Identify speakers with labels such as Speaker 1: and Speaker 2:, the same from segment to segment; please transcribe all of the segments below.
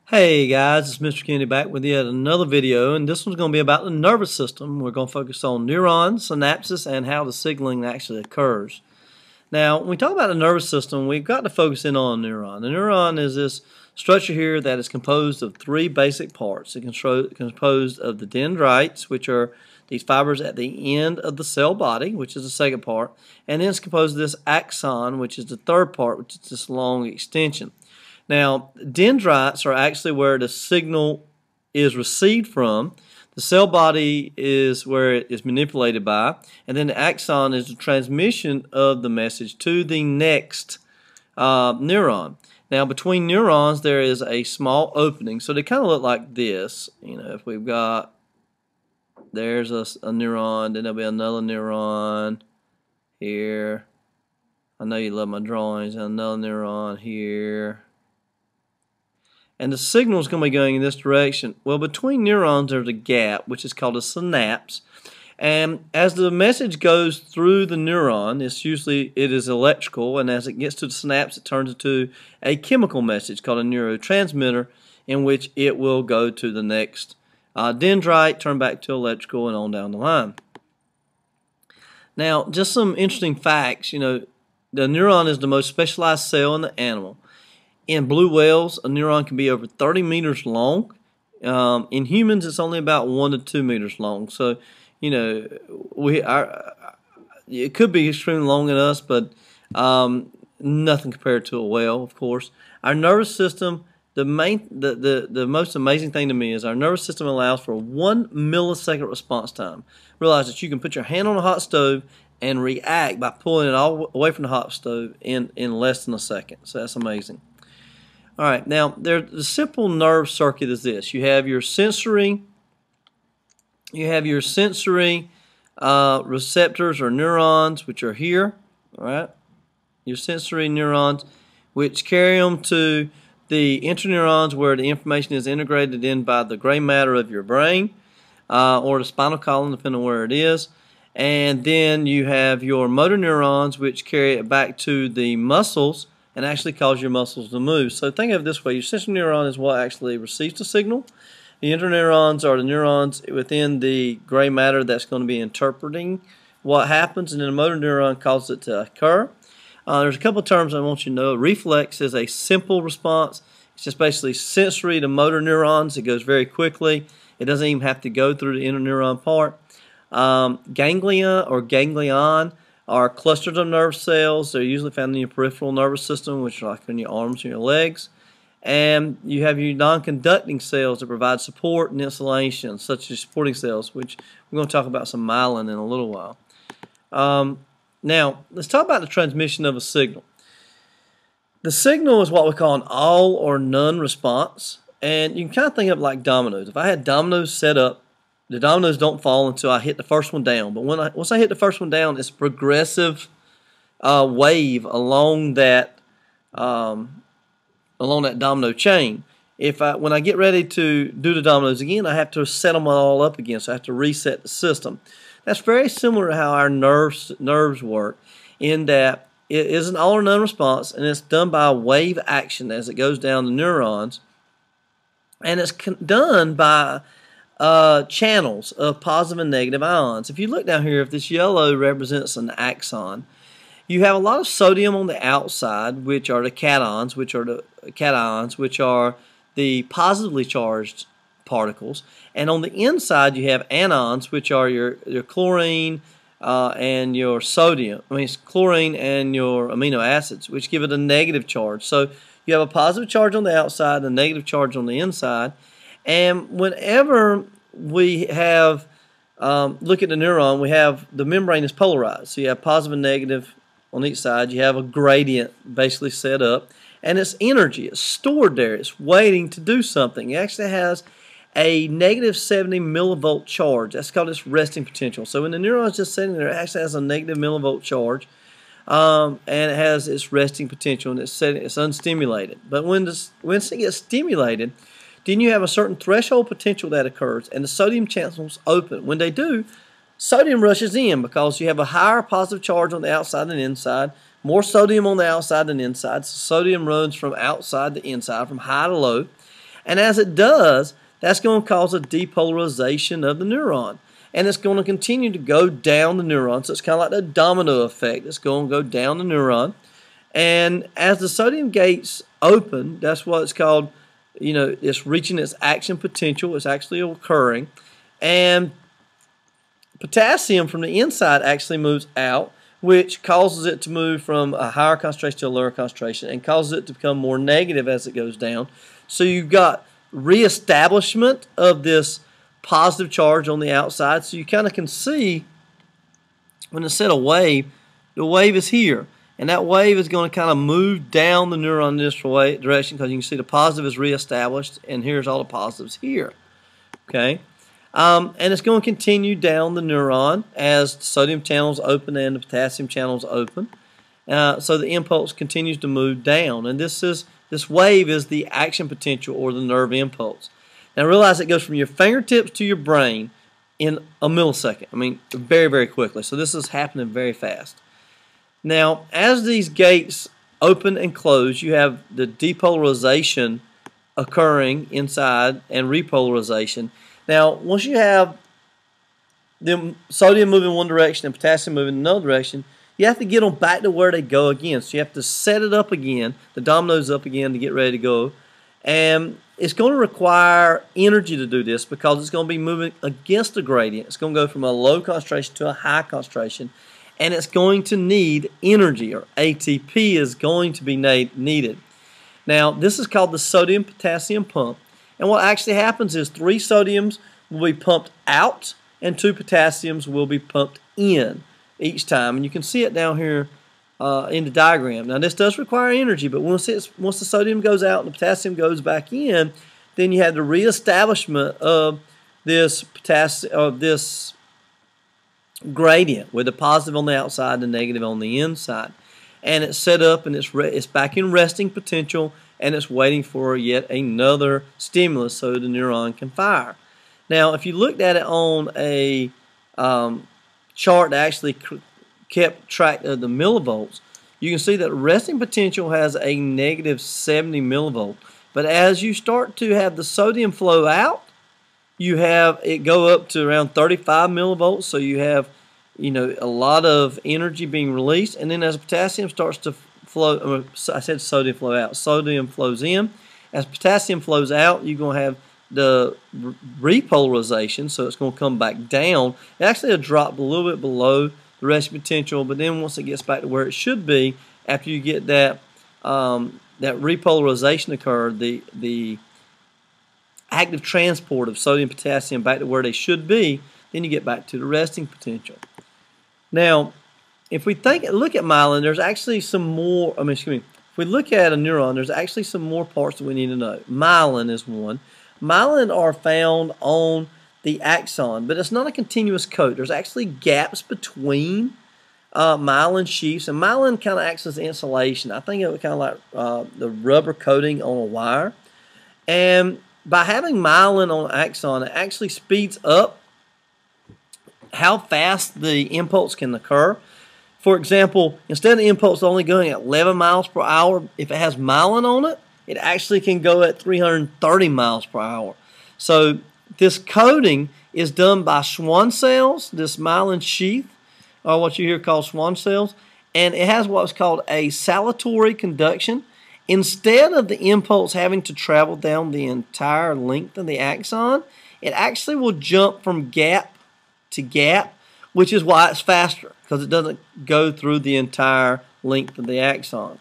Speaker 1: Hey guys, it's Mr. Kennedy back with yet another video, and this one's going to be about the nervous system. We're going to focus on neurons, synapses, and how the signaling actually occurs. Now, when we talk about the nervous system, we've got to focus in on a neuron. The neuron is this structure here that is composed of three basic parts. It's composed of the dendrites, which are these fibers at the end of the cell body, which is the second part, and then it's composed of this axon, which is the third part, which is this long extension. Now, dendrites are actually where the signal is received from. The cell body is where it is manipulated by, and then the axon is the transmission of the message to the next neuron. Now, between neurons, there is a small opening, so they kind of look like this. You know, if we've got, there's a neuron, then there'll be another neuron here. I know you love my drawings. Another neuron here. And the signal is going to be going in this direction. Well, between neurons there's a gap, which is called a synapse. And as the message goes through the neuron, it is electrical, and as it gets to the synapse, it turns into a chemical message called a neurotransmitter, in which it will go to the next dendrite, turn back to electrical, and on down the line. Now, just some interesting facts. You know, the neuron is the most specialized cell in the animal. In blue whales, a neuron can be over 30 meters long. In humans, it's only about 1 to 2 meters long. So, you know, it could be extremely long in us, but nothing compared to a whale, of course. Our nervous system, the most amazing thing to me is our nervous system allows for 1 millisecond response time. Realize that you can put your hand on a hot stove and react by pulling it all away from the hot stove in less than a second. So that's amazing. All right, now the simple nerve circuit is this. You have your sensory receptors or neurons, which are here. All right, your sensory neurons, which carry them to the interneurons, where the information is integrated in by the gray matter of your brain or the spinal column, depending on where it is. And then you have your motor neurons, which carry it back to the muscles and actually cause your muscles to move. So think of it this way. Your sensory neuron is what actually receives the signal. The interneurons are the neurons within the gray matter that's going to be interpreting what happens, and then the motor neuron causes it to occur. There's a couple of terms I want you to know. Reflex is a simple response. It's just basically sensory to motor neurons. It goes very quickly. It doesn't even have to go through the interneuron part. Ganglia or ganglion are clusters of nerve cells. They're usually found in your peripheral nervous system, which are like in your arms and your legs. And you have your non-conducting cells that provide support and insulation, such as supporting cells, which we're going to talk about some myelin in a little while. Now, let's talk about the transmission of a signal. The signal is what we call an all or none response. And you can kind of think of it like dominoes. If I had dominoes set up, the dominoes don't fall until I hit the first one down. But once I hit the first one down, it's a progressive wave along that domino chain. When I get ready to do the dominoes again, I have to set them all up again. So I have to reset the system. That's very similar to how our nerves work, in that it is an all or none response, and it's done by a wave action as it goes down the neurons, and it's done by channels of positive and negative ions. If you look down here, if this yellow represents an axon, you have a lot of sodium on the outside, which are the cations, which are the positively charged particles, and on the inside you have anions, which are your chlorine and your sodium. I mean, it's chlorine and your amino acids, which give it a negative charge. So you have a positive charge on the outside, a negative charge on the inside. And whenever we have, look at the neuron, we have the membrane is polarized. So you have positive and negative on each side. You have a gradient basically set up. And it's energy. It's stored there. It's waiting to do something. It actually has a negative 70 millivolt charge. That's called its resting potential. So when the neuron is just sitting there, it actually has a negative millivolt charge. And it has its resting potential, and it's unstimulated. But when it gets stimulated, then you have a certain threshold potential that occurs, and the sodium channels open. When they do, sodium rushes in because you have a higher positive charge on the outside than inside, more sodium on the outside than inside. So sodium runs from outside to inside, from high to low. And as it does, that's going to cause a depolarization of the neuron. And it's going to continue to go down the neuron. So it's kind of like the domino effect. It's going to go down the neuron. And as the sodium gates open, that's what it's called, it's reaching its action potential. It's actually occurring. And potassium from the inside actually moves out, which causes it to move from a higher concentration to a lower concentration and causes it to become more negative as it goes down. So you've got reestablishment of this positive charge on the outside. So you kind of can see when it's set a wave, the wave is here. And that wave is going to kind of move down the neuron in this direction because you can see the positive is reestablished, and here's all the positives here. Okay, and it's going to continue down the neuron as the sodium channels open and the potassium channels open. So the impulse continues to move down, and this wave is the action potential or the nerve impulse. Now realize it goes from your fingertips to your brain in a millisecond. I mean, very, very quickly. So this is happening very fast. Now, as these gates open and close, you have the depolarization occurring inside and repolarization. Now, once you have the sodium moving one direction and potassium moving another direction, you have to get them back to where they go again. So you have to set it up again, the dominoes up again to get ready to go. And it's going to require energy to do this because it's going to be moving against the gradient. It's going to go from a low concentration to a high concentration. And it's going to need energy, or ATP is going to be needed. Now, this is called the sodium-potassium pump. And what actually happens is 3 sodiums will be pumped out and 2 potassiums will be pumped in each time. And you can see it down here in the diagram. Now, this does require energy, but once the sodium goes out and the potassium goes back in, then you have the reestablishment of this gradient with the positive on the outside and the negative on the inside, and it's set up and it's back in resting potential, and it's waiting for yet another stimulus so the neuron can fire. Now, if you looked at it on a chart that actually kept track of the millivolts, you can see that resting potential has a negative 70 millivolt, but as you start to have the sodium flow out, you have it go up to around 35 millivolts, so you have a lot of energy being released. And then as potassium starts to flow, I said sodium flow out, sodium flows in. As potassium flows out, you're going to have the repolarization, so it's going to come back down. It actually will drop a little bit below the resting potential, but then once it gets back to where it should be, after you get that repolarization occur, the active transport of sodium and potassium back to where they should be, then you get back to the resting potential. Now, if we look at myelin, there's actually some more, if we look at a neuron, there's actually some more parts that we need to know. Myelin is one. Myelin are found on the axon, but it's not a continuous coat. There's actually gaps between myelin sheaths, and myelin kind of acts as insulation. I think it was kind of like the rubber coating on a wire. And by having myelin on the axon, it actually speeds up how fast the impulse can occur. For example, instead of the impulse only going at 11 miles per hour, if it has myelin on it, it actually can go at 330 miles per hour. So this coating is done by Schwann cells, this myelin sheath, or what you hear called Schwann cells, and it has what's called a saltatory conduction. Instead of the impulse having to travel down the entire length of the axon, it actually will jump from gap to gap, which is why it's faster, because it doesn't go through the entire length of the axon.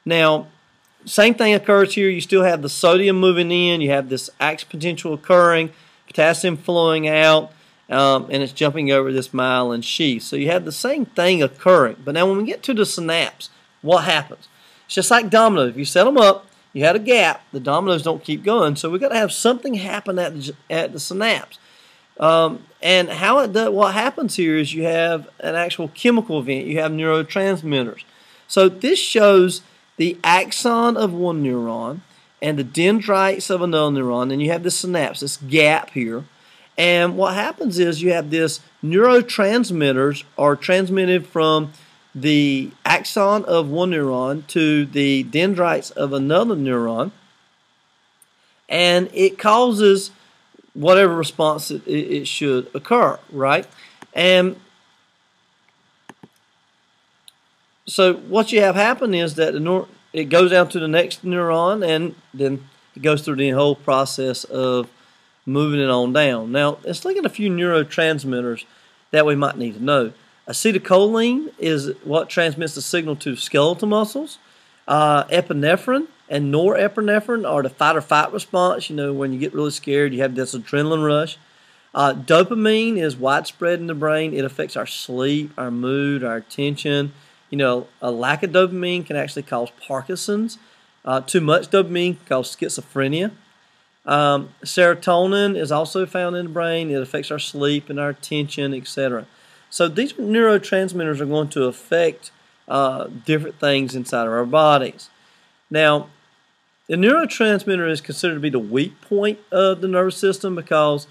Speaker 1: Now, same thing occurs here. You still have the sodium moving in, you have this action potential occurring, potassium flowing out, and it's jumping over this myelin sheath. So you have the same thing occurring. But now when we get to the synapse, what happens? It's just like dominoes. If you set them up, you had a gap, the dominoes don't keep going. So we've got to have something happen at the synapse. And what happens here is you have an actual chemical event. You have neurotransmitters. So this shows the axon of one neuron and the dendrites of another neuron, and you have the synapse, this gap here. And what happens is you have this neurotransmitters are transmitted from the axon of one neuron to the dendrites of another neuron. and it causes whatever response it should occur, right? And so what you have happen is that it goes down to the next neuron, and then it goes through the whole process of moving it on down. Now, let's look at a few neurotransmitters that we might need to know. Acetylcholine is what transmits the signal to skeletal muscles. Epinephrine and norepinephrine are the fight or flight response. You know, when you get really scared, you have this adrenaline rush. Dopamine is widespread in the brain. It affects our sleep, our mood, our attention. You know, a lack of dopamine can actually cause Parkinson's. Too much dopamine can cause schizophrenia. Serotonin is also found in the brain. It affects our sleep and our attention, etc. So these neurotransmitters are going to affect different things inside of our bodies. Now, the neurotransmitter is considered to be the weak point of the nervous system because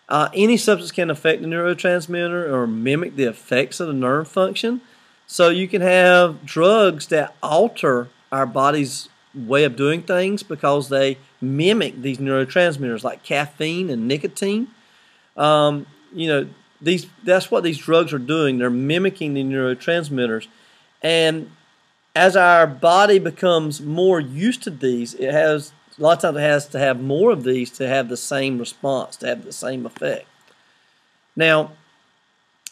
Speaker 1: any substance can affect the neurotransmitter or mimic the effects of the nerve function. So you can have drugs that alter our body's way of doing things because they mimic these neurotransmitters, like caffeine and nicotine. You know, that's what these drugs are doing. They're mimicking the neurotransmitters. And as our body becomes more used to these, a lot of times it has to have more of these to have the same response, to have the same effect. Now,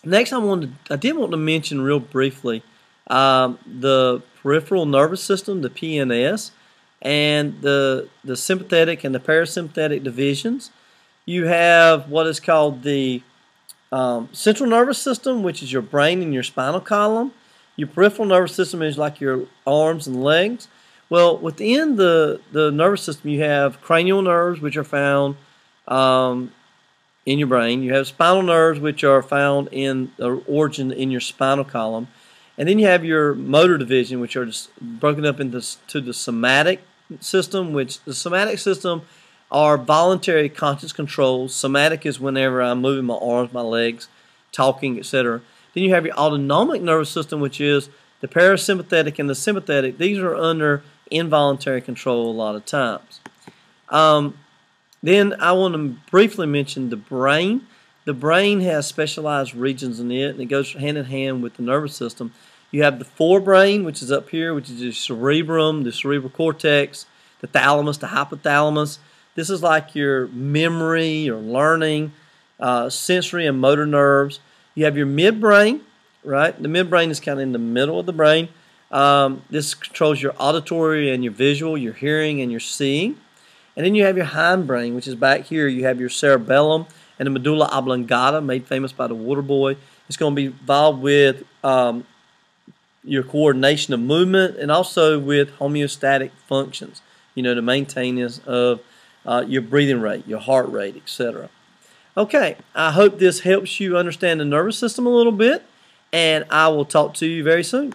Speaker 1: next I did want to mention real briefly the peripheral nervous system, the PNS, and the sympathetic and the parasympathetic divisions. You have what is called the central nervous system, which is your brain and your spinal column. Your peripheral nervous system is like your arms and legs. Well, within the nervous system, you have cranial nerves, which are found in your brain. You have spinal nerves, which are found in the origin in your spinal column. And then you have your motor division, which are just broken up into the somatic system, which the somatic system are voluntary conscious controls. Somatic is whenever I'm moving my arms, my legs, talking, etc. Then you have your autonomic nervous system, which is the parasympathetic and the sympathetic. These are under involuntary control a lot of times. Then I want to briefly mention the brain. The brain has specialized regions in it, and it goes hand in hand with the nervous system. You have the forebrain, which is up here, which is the cerebrum, the cerebral cortex, the thalamus, the hypothalamus. This is like your memory, your learning, sensory and motor nerves. You have your midbrain, right? The midbrain is kind of in the middle of the brain. This controls your auditory and your visual, your hearing and your seeing. And then you have your hindbrain, which is back here. You have your cerebellum and the medulla oblongata, made famous by the water boy. It's going to be involved with your coordination of movement and also with homeostatic functions, you know, the maintenance of your breathing rate, your heart rate, etc. Okay, I hope this helps you understand the nervous system a little bit, and I will talk to you very soon.